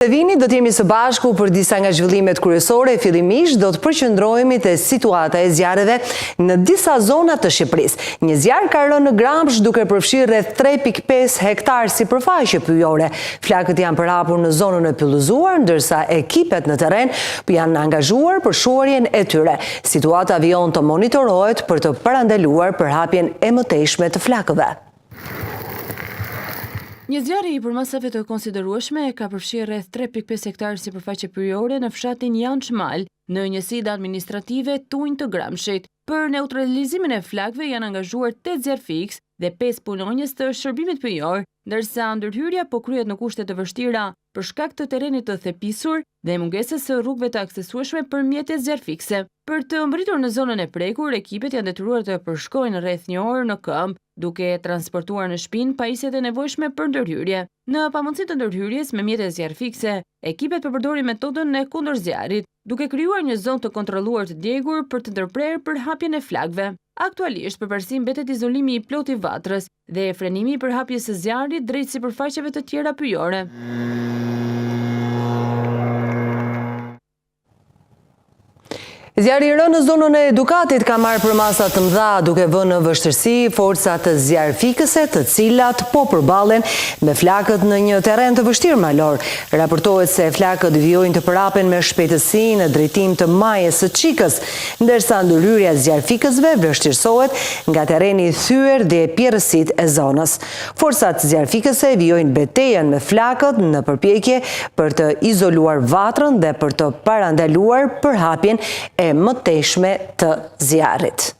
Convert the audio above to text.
Të vini do t'jemi së bashku për disa nga zhvillimet kryesore. Fillimisht do të përqendrohemi te situata e zjarreve në disa zona të Shqipërisë. Një zjarr ka rënë në Gramsh duke përfshirë rreth 3.5 hektar sipërfaqe pyjore. Flakët janë përhapur në zonën e pyllëzuar, ndërsa ekipet në terren janë angazhuar për shuarjen e tyre. Situata vijon të monitorohet për të parandaluar përhapjen e mëtejshme të flakëve. Një zjarr i përmasave të konsiderueshme ka përfshirë rreth 3.5 hektar sipërfaqe pyjore në fshatin Jan Çmal, në njësitë administrative Tunj të Gramshit. Për neutralizimin e flakëve janë angazhuar 8 zjarrfikës dhe 5 punonjës të shërbimit pyjor, ndërsa ndërhyrja po kryhet në kushte të vështira për shkak të terrenit të thepisur dhe mungesës së rrugëve të aksesueshme për mjetet zjarrfikëse. Për të mbërritur në zonën e prekur, ekipet janë detyruar të përshkojnë rreth 1 orë në këmbë, duke transportuar në shtëpinë pajisjet e nevojshme për ndërhyrje. Në pamundësi të ndërhyrjes me mjete zjarrfikëse, ekipet përdorin metodën e kundërzjarrit, duke krijuar një zonë të kontrolluar të djegur për të ndërprerë përhapjen e flakëve. Aktualisht, përparësi mbetet izolimi i plotë i vatrës dhe frenimi i përhapjes së zjarrit drejt sipërfaqeve të tjera pyjore. Zjarri i rënë në zonën e Dukatit ka marrë përmasa të mëdha, duke vënë në vështirësi forcat zjarrfikëse, të cilat po përballen me flakët në një terren të vështirë malor. Raportohet se flakët vijojnë të përhapen me shpejtësi në drejtim të majës së Çikës, ndërsa ndërhyrja e zjarrfikësve vështirësohet nga terreni i thyer dhe pjerrësitë e zonës. Forcat zjarrfikëse vijojnë betejën me flakët në përpjekje për të izoluar vatrën dhe për të parandaluar përhapjen e mëtejshme të zjarrit.